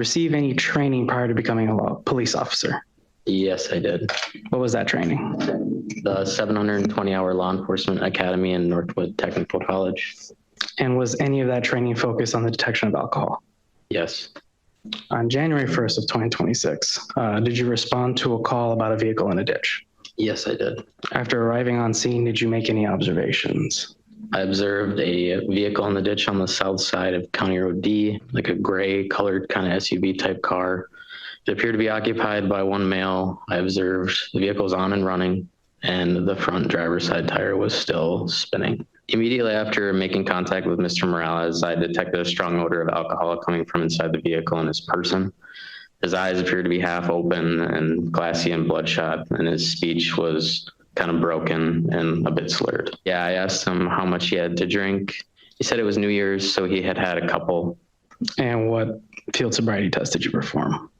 Receive any training prior to becoming a police officer? Yes, I did. What was that training? The 720-hour law enforcement academy in Northwood Technical College. And was any of that training focused on the detection of alcohol? Yes. On January 1st of 2026, did you respond to a call about a vehicle in a ditch? Yes, I did. After arriving on scene, did you make any observations? I observed a vehicle in the ditch on the south side of County Road D, like a gray colored kind of SUV type car. It appeared to be occupied by one male. I observed the vehicle was on and running, and the front driver's side tire was still spinning. Immediately after making contact with Mr. Morales, I detected a strong odor of alcohol coming from inside the vehicle and his person. His eyes appeared to be half open and glassy and bloodshot, and his speech was kind of broken and a bit slurred. Yeah, I asked him how much he had to drink. He said it was New Year's, so he had had a couple. And what field sobriety test did you perform?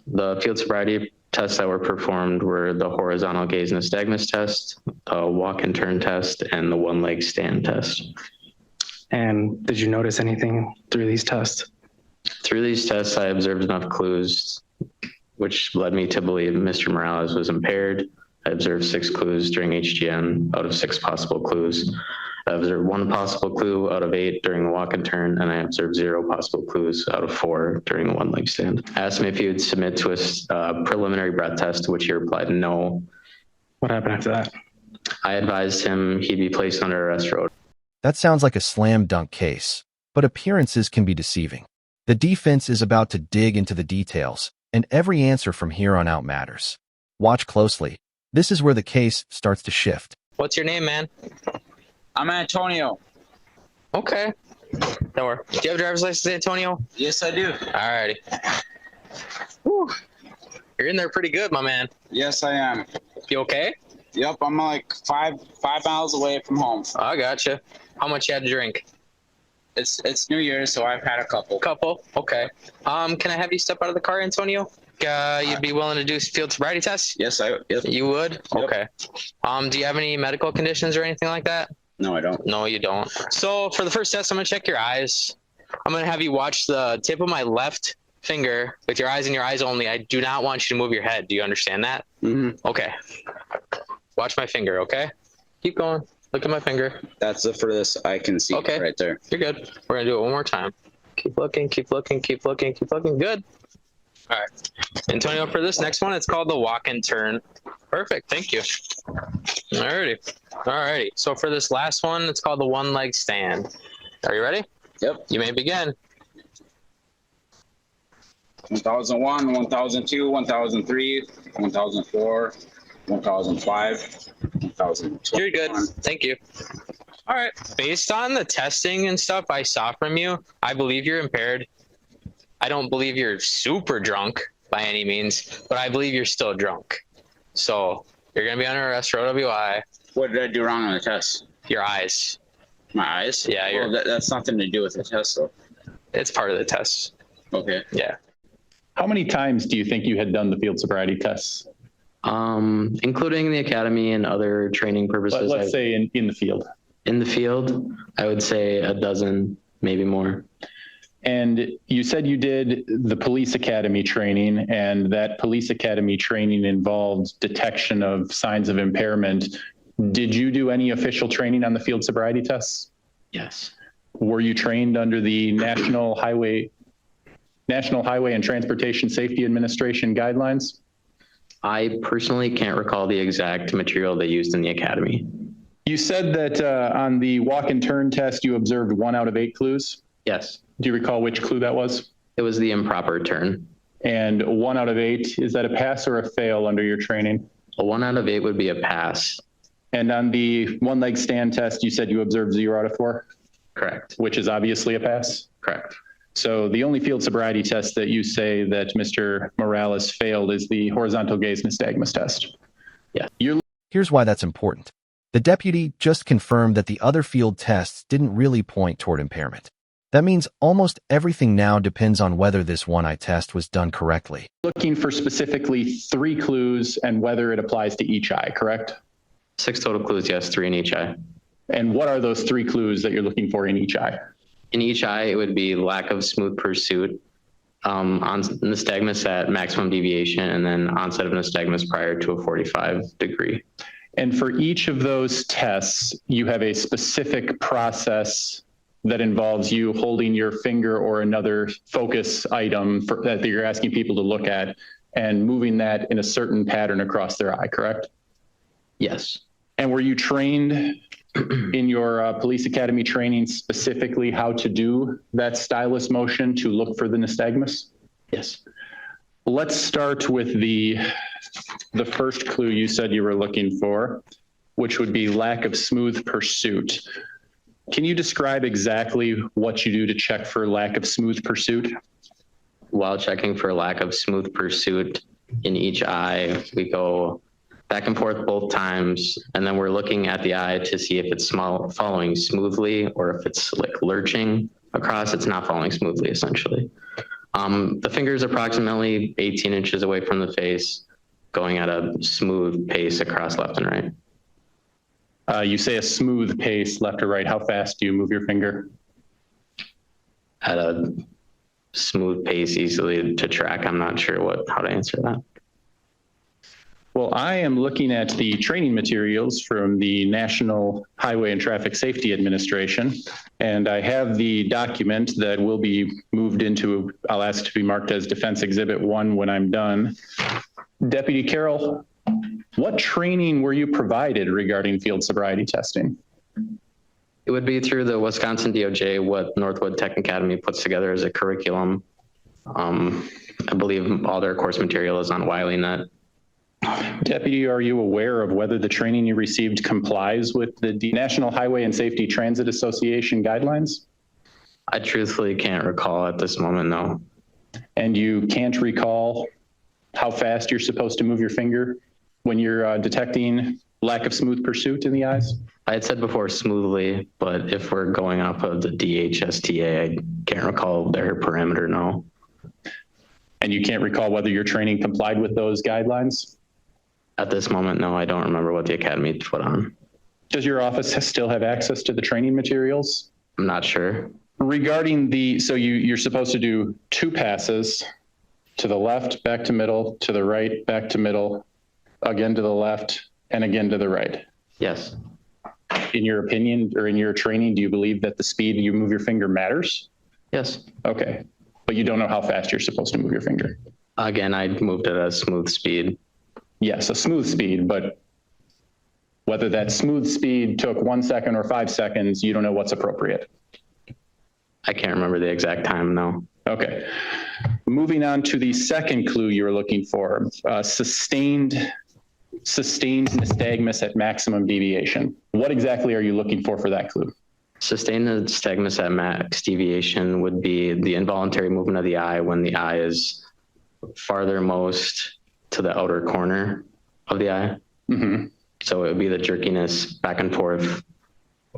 The field sobriety tests that were performed were the horizontal gaze nystagmus test, the walk and turn test, and the one leg stand test. And did you notice anything through these tests? Through these tests, I observed enough clues, which led me to believe Mr. Morales was impaired. I observed 6 clues during HGN out of 6 possible clues. I observed 1 possible clue out of 8 during the walk and turn, and I observed 0 possible clues out of 4 during the one leg stand. I asked him if he would submit to a preliminary breath test, to which he replied no. What happened after that? I advised him he'd be placed under arrest for odor. That sounds like a slam dunk case, but appearances can be deceiving. The defense is about to dig into the details, and every answer from here on out matters. Watch closely. This is where the case starts to shift. What's your name, man? I'm Antonio. Okay. Don't worry. Do you have a driver's license, Antonio? Yes, I do. Alrighty. Whew. You're in there pretty good, my man. Yes, I am. You okay? Yep, I'm like five miles away from home. I gotcha. How much you had to drink? It's New Year's, so I've had a couple. Couple? Okay. Can I have you step out of the car, Antonio? You'd be willing to do field sobriety tests? Yes, I would. Yep. You would? Yep. Okay. Do you have any medical conditions or anything like that? No, I don't. No, you don't. So for the first test, I'm gonna check your eyes. I'm gonna have you watch the tip of my left finger with your eyes and your eyes only. I do not want you to move your head. Do you understand that? Mm-hmm. Okay. Watch my finger, okay? Keep going. Look at my finger. That's the furthest I can see. Okay. Right there. You're good. We're gonna do it one more time. Keep looking, keep looking, keep looking, keep looking. Good. All right. Antonio, for this next one, it's called the walk and turn. Perfect. Thank you. Alrighty. So for this last one, it's called the one leg stand. Are you ready? Yep. You may begin. 1001, 1002, 1003, 1004, 1005, 1012. You're good. Thank you. All right. Based on the testing and stuff I saw from you, I believe you're impaired. I don't believe you're super drunk by any means, but I believe you're still drunk. So you're going to be under arrest for OWI. What did I do wrong on the test? Your eyes. My eyes? Yeah. Well, that's nothing to do with the test, though. It's part of the test. Okay. Yeah. How many times do you think you had done the field sobriety tests? Including the academy and other training purposes. Let's say in the field. In the field, I would say a dozen, maybe more. And you said you did the police academy training, and that police academy training involved detection of signs of impairment. Did you do any official training on the field sobriety tests? Yes. Were you trained under the National Highway and Transportation Safety Administration guidelines? I personally can't recall the exact material they used in the academy. You said that on the walk and turn test, you observed 1 out of 8 clues. Yes. Do you recall which clue that was? It was the improper turn. And 1 out of 8, is that a pass or a fail under your training? A 1 out of 8 would be a pass. And on the one leg stand test, you said you observed 0 out of 4? Correct. Which is obviously a pass? Correct. So the only field sobriety test that you say that Mr. Morales failed is the horizontal gaze nystagmus test. Yeah. Here's why that's important. The deputy just confirmed that the other field tests didn't really point toward impairment. That means almost everything now depends on whether this one-eye test was done correctly. Looking for specifically 3 clues and whether it applies to each eye, correct? 6 total clues, yes, 3 in each eye. And what are those 3 clues that you're looking for in each eye? In each eye, it would be lack of smooth pursuit, On nystagmus at maximum deviation, and then onset of nystagmus prior to a 45-degree. And for each of those tests, you have a specific process that involves you holding your finger or another focus item that you're asking people to look at and moving that in a certain pattern across their eye, correct? Yes. And were you trained in your police academy training specifically how to do that stylus motion to look for the nystagmus? Yes. Let's start with the first clue you said you were looking for, which would be lack of smooth pursuit. Can you describe exactly what you do to check for lack of smooth pursuit? While checking for lack of smooth pursuit in each eye, we go back and forth both times, and then we're looking at the eye to see if it's following smoothly, or if it's like lurching across, it's not following smoothly, essentially. The finger is approximately 18 inches away from the face, going at a smooth pace across left and right. You say a smooth pace, left or right. How fast do you move your finger? At a smooth pace, easily to track. I'm not sure how to answer that. Well, I am looking at the training materials from the National Highway and Traffic Safety Administration, and I have the document that will be moved into, I'll ask to be marked as Defense Exhibit 1 when I'm done. Deputy Carroll, what training were you provided regarding field sobriety testing? It would be through the Wisconsin DOJ, what Northwood Tech Academy puts together as a curriculum. I believe all their course material is on WileyNet. Deputy, are you aware of whether the training you received complies with the National Highway and Safety Transit Association guidelines? I truthfully can't recall at this moment, no. And you can't recall how fast you're supposed to move your finger when you're detecting lack of smooth pursuit in the eyes? I had said before smoothly, but if we're going off of the DHSTA, I can't recall their parameter, no. And you can't recall whether your training complied with those guidelines? At this moment, no, I don't remember what the academy put on. Does your office still have access to the training materials? I'm not sure. Regarding so you're supposed to do 2 passes, to the left, back to middle, to the right, back to middle, again to the left, and again to the right. Yes. In your opinion, or in your training, do you believe that the speed you move your finger matters? Yes. Okay. But you don't know how fast you're supposed to move your finger? Again, I moved at a smooth speed. Yes, a smooth speed, but whether that smooth speed took 1 second or 5 seconds, you don't know what's appropriate. I can't remember the exact time, no. Okay. Moving on to the second clue you were looking for, sustained nystagmus at maximum deviation. What exactly are you looking for that clue? Sustained nystagmus at max deviation would be the involuntary movement of the eye when the eye is farthermost to the outer corner of the eye. Mm-hmm. So it would be the jerkiness back and forth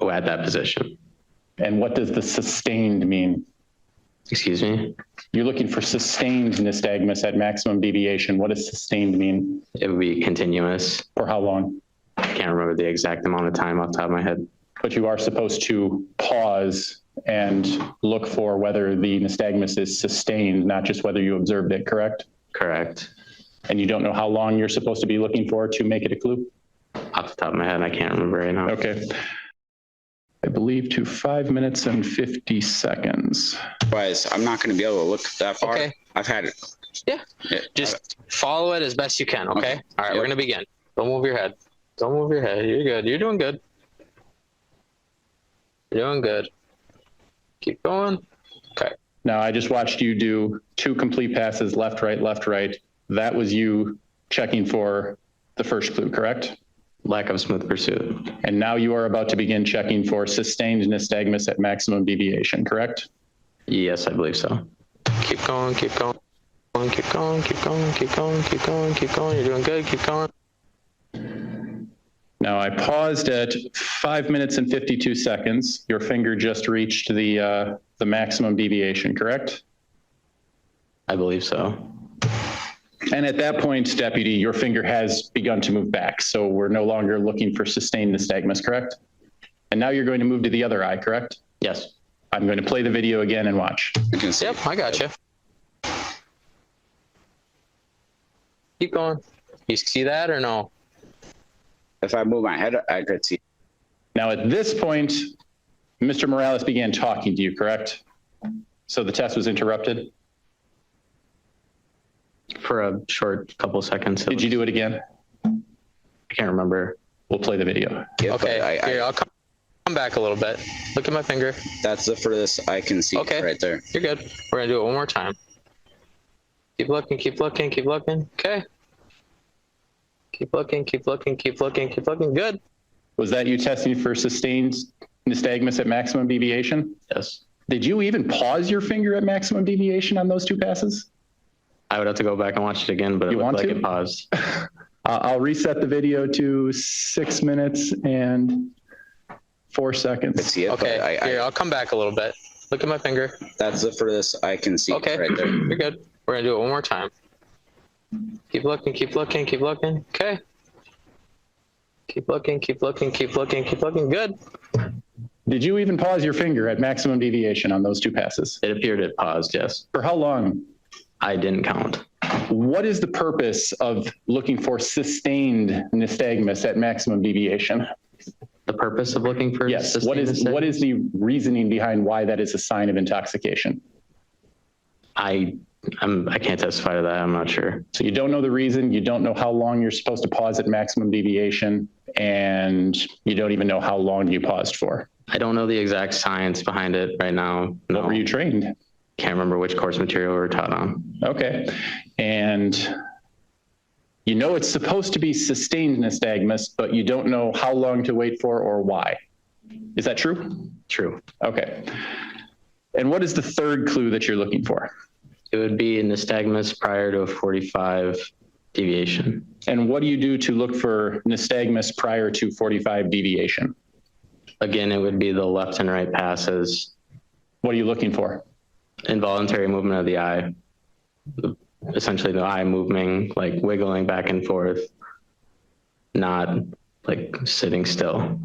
at that position. And what does the sustained mean? Excuse me? You're looking for sustained nystagmus at maximum deviation. What does sustained mean? It would be continuous. For how long? I can't remember the exact amount of time off the top of my head. But you are supposed to pause and look for whether the nystagmus is sustained, not just whether you observed it, correct? Correct. And you don't know how long you're supposed to be looking for to make it a clue? Off the top of my head, I can't remember right now. Okay. I believe to 5 minutes and 50 seconds. Otherwise, I'm not going to be able to look that far. Okay. I've had it. Yeah. Just follow it as best you can, okay? All right, we're going to begin. Don't move your head. Don't move your head. You're good. You're doing good. You're doing good. Keep going. Okay. Now, I just watched you do 2 complete passes, left, right, left, right. That was you checking for the first clue, correct? Lack of smooth pursuit. And now you are about to begin checking for sustained nystagmus at maximum deviation, correct? Yes, I believe so. Keep going. Keep going. Keep going. Keep going. Keep going. Keep going. Keep going. You're doing good. Keep going. Now I paused at 5 minutes and 52 seconds. Your finger just reached the maximum deviation, correct? I believe so. And at that point, Deputy, your finger has begun to move back. So we're no longer looking for sustained nystagmus, correct? And now you're going to move to the other eye, correct? Yes. I'm going to play the video again and watch. You can see. Yep, I got you. Keep going. You see that or no? If I move my head, I could see. Now, at this point, Mr. Morales began talking to you, correct? So the test was interrupted. For a short couple seconds. Did you do it again? I can't remember. We'll play the video. Yeah, Okay, but here, I'll come back a little bit. Look at my finger. that's the furthest I can see Okay. right there. You're good. We're gonna do it one more time. Keep looking, keep looking, keep looking. Okay. Keep looking, keep looking, keep looking, keep looking. Good. Was that you testing for sustained nystagmus at maximum deviation? Yes. Did you even pause your finger at maximum deviation on those two passes? I would have to go back and watch it again, but it You looked want like to? it paused. I'll reset the video to 6 minutes and 4 I seconds. could see it, Okay, but here, I'll come back a little bit. Look at my finger. that's the furthest I can see Okay, right there. you're good. We're gonna do it one more time. Keep looking, keep looking, keep looking. Okay. Keep looking, keep looking, keep looking, keep looking. Good. Did you even pause your finger at maximum deviation on those two passes? It appeared it paused, yes. For how long? I didn't count. What is the purpose of looking for sustained nystagmus at maximum deviation? The purpose of looking for Yes. What sustained is the reasoning behind why that is a sign of intoxication? I can't testify to that. I'm not sure. So you don't know the reason, you don't know how long you're supposed to pause at maximum deviation, and you don't even know how long you paused for. I don't know the exact science behind it right now. No. What were you trained? Can't remember which course material we were taught on. Okay. And you know it's supposed to be sustained nystagmus, but you don't know how long to wait for or why. Is that true? True. Okay. And what is the third clue that you're looking for? It would be nystagmus prior to a 45 deviation. And what do you do to look for nystagmus prior to 45 deviation? Again, it would be the left and right passes, What are you looking for? involuntary movement of the eye, essentially the eye moving, like wiggling back and forth, not like sitting still.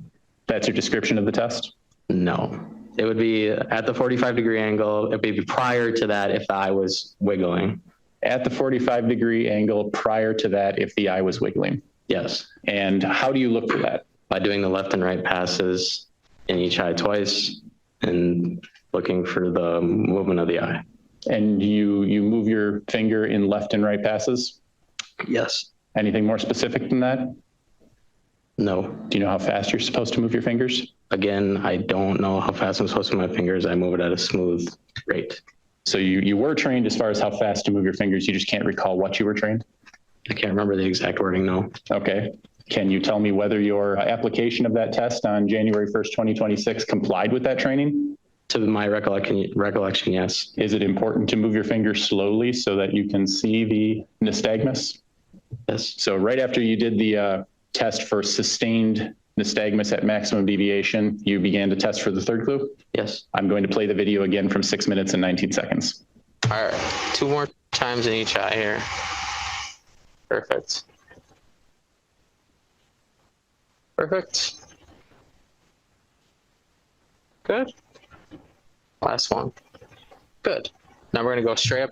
That's your description of the test? No, it would be at the 45-degree angle. It would be prior to that if the eye was wiggling. At the 45-degree angle prior to that if the eye was wiggling. Yes, And how do you look for that? by doing the left and right passes in each eye twice and looking for the movement of the eye. And you move your finger in left and right passes? Yes. Anything more specific than that? No. Do you know how fast you're supposed to move your fingers? Again, I don't know how fast I'm supposed to move my fingers. I move it at a smooth rate. So you were trained as far as how fast to move your fingers. You just can't recall what you were trained? I can't remember the exact wording, no. Okay. Can you tell me whether your application of that test on January 1st, 2026 complied with that training? To my recollection, yes. Is it important to move your fingers slowly so that you can see the nystagmus? Yes. So right after you did the test for sustained nystagmus at maximum deviation, you began to test for the third clue? Yes. I'm going to play the video again from 6 minutes and 19 seconds. All right. 2 more times in each eye here. Perfect. Perfect. Good. Last one. Good. Now we're going to go straight up.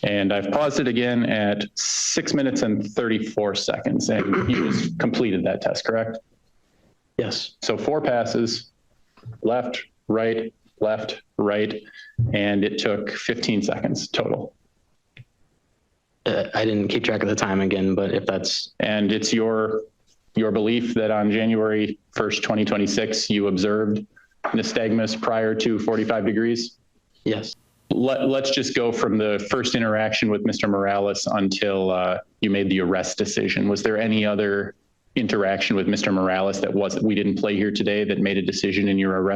And I've paused it again at 6 minutes and 34 seconds. And you just completed that test, correct? Yes. So 4 passes, left, right, and it took 15 seconds total. I didn't keep track of the time again, but if that's... And it's your belief that on January 1st, 2026, you observed nystagmus prior to 45 degrees? Yes. Let's just go from the first interaction with Mr. Morales until you made the arrest decision. Was there any other interaction with Mr. Morales that we didn't play here today that made a decision in your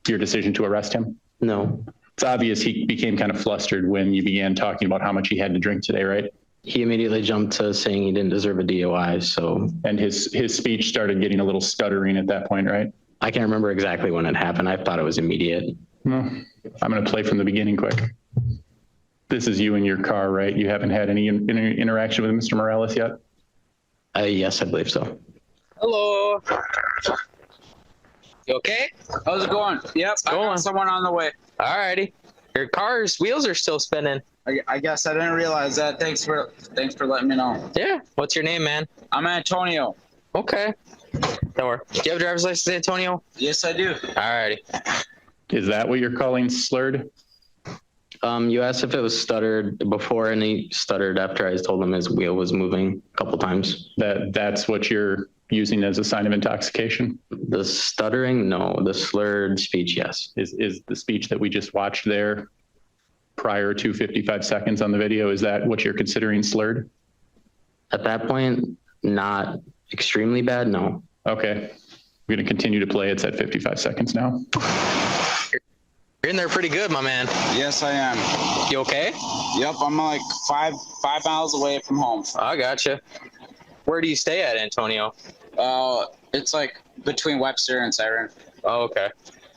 decision to arrest him? No. It's obvious he became kind of flustered when you began talking about how much he had to drink today, right? He immediately jumped to saying he didn't deserve a DOI, so... And his speech started getting a little stuttering at that point, right? I can't remember exactly when it happened. I thought it was immediate. Well, I'm going to play from the beginning quick. This is you in your car, right? You haven't had any interaction with Mr. Morales yet? Yes, I believe so. Hello. You okay? How's it going? Yep. I going. got someone on the way. All righty. Your car's wheels are still spinning. I guess I didn't realize that. Thanks for letting me know. Yeah. What's your name, man? I'm Antonio. Okay. Don't worry. Do you have a driver's license, Antonio? Yes, I do. Alrighty. Is that what you're calling slurred? You asked if it was stuttered before, and he stuttered after I told him his wheel was moving a couple times. That's what you're using as a sign of intoxication? The stuttering, no. The slurred speech, yes. Is the speech that we just watched there prior to 55 seconds on the video, is that what you're considering slurred? At that point, not extremely bad, no. Okay. We're going to continue to play. It's at 55 seconds now. You're in there pretty good, my man. Yes, I am. You okay? Yep, I'm like five miles away from home. I gotcha. Where do you stay at, Antonio? It's like between Webster and Siren. Oh, okay.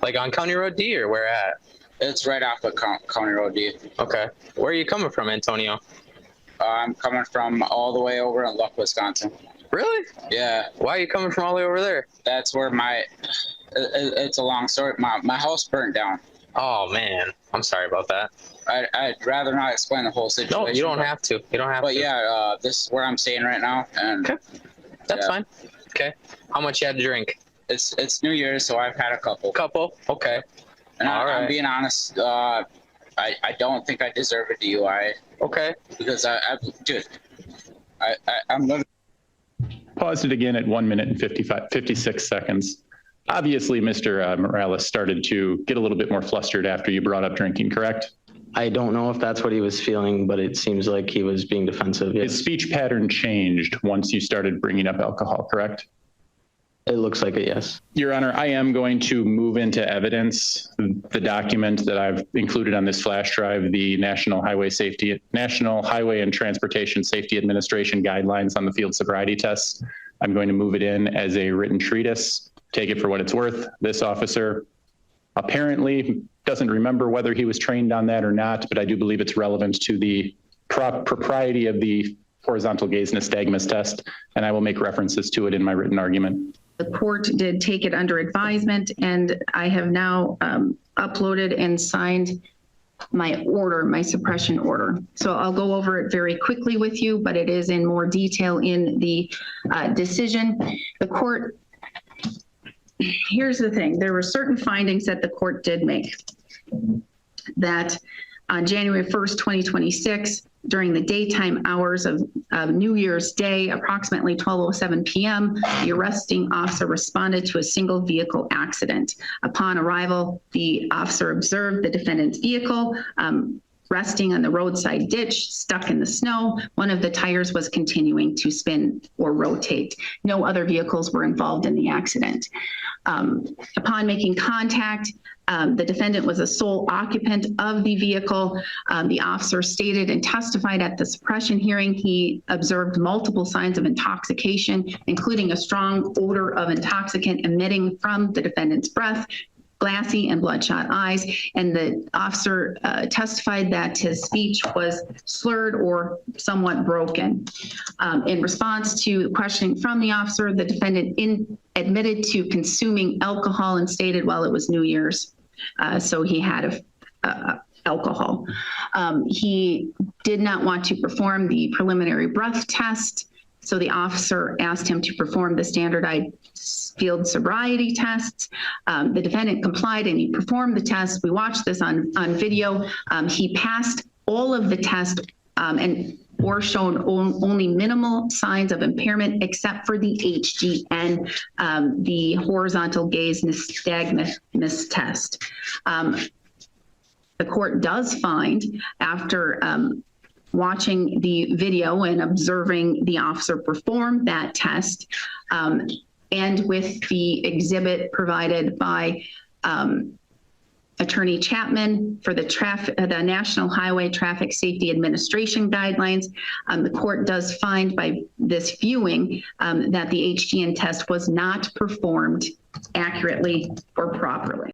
Like on County Road D or where at? It's right off of County Road D. Okay. Where are you coming from, Antonio? I'm coming from all the way over in Luck, Wisconsin. Really? Yeah. Why are you coming from all the way over there? That's where it's a long story. My house burnt down. Oh, man. I'm sorry about that. I'd rather not explain the whole situation. No, you don't have to. You don't have But to. yeah, this is where I'm staying right now. And Okay. That's fine. Okay. How much you had to drink? It's New Year's, so I've had a couple. Couple? Okay. And All right. I'm being honest, I don't think I deserve a DUI Okay. because I'm literally. Paused it again at 1 minute and 56 seconds. Obviously, Mr. Morales started to get a little bit more flustered after you brought up drinking, correct? I don't know if that's what he was feeling, but it seems like he was being defensive. Yes. His speech pattern changed once you started bringing up alcohol, correct? It looks like it, yes. Your Honor, I am going to move into evidence the document that I've included on this flash drive, the National Highway and Transportation Safety Administration guidelines on the field sobriety tests. I'm going to move it in as a written treatise. Take it for what it's worth. This officer apparently doesn't remember whether he was trained on that or not, but I do believe it's relevant to the propriety of the horizontal gaze nystagmus test, and I will make references to it in my written argument. The court did take it under advisement, and I have now uploaded and signed my order, my suppression order. So I'll go over it very quickly with you, but it is in more detail in the decision. The court, here's the thing, there were certain findings that the court did make. That on January 1st, 2026, during the daytime hours of New Year's Day, approximately 12:07 p.m., the arresting officer responded to a single vehicle accident. Upon arrival, the officer observed the defendant's vehicle resting on the roadside ditch, stuck in the snow. One of the tires was continuing to spin or rotate. No other vehicles were involved in the accident. Upon making contact, the defendant was a sole occupant of the vehicle. The officer stated and testified at the suppression hearing he observed multiple signs of intoxication, including a strong odor of intoxicant emitting from the defendant's breath, glassy and bloodshot eyes, and the officer testified that his speech was slurred or somewhat broken. In response to questioning from the officer, the defendant admitted to consuming alcohol and stated, well, it was New Year's, so he had alcohol. He did not want to perform the preliminary breath test, so the officer asked him to perform the standardized field sobriety tests. The defendant complied and he performed the test. We watched this on video. He passed all of the tests or shown only minimal signs of impairment except for the HGN, the horizontal gaze nystagmus test. The court does find, after watching the video and observing the officer perform that test, and with the exhibit provided by Attorney Chapman for the National Highway Traffic Safety Administration guidelines, the court does find by this viewing that the HGN test was not performed accurately or properly.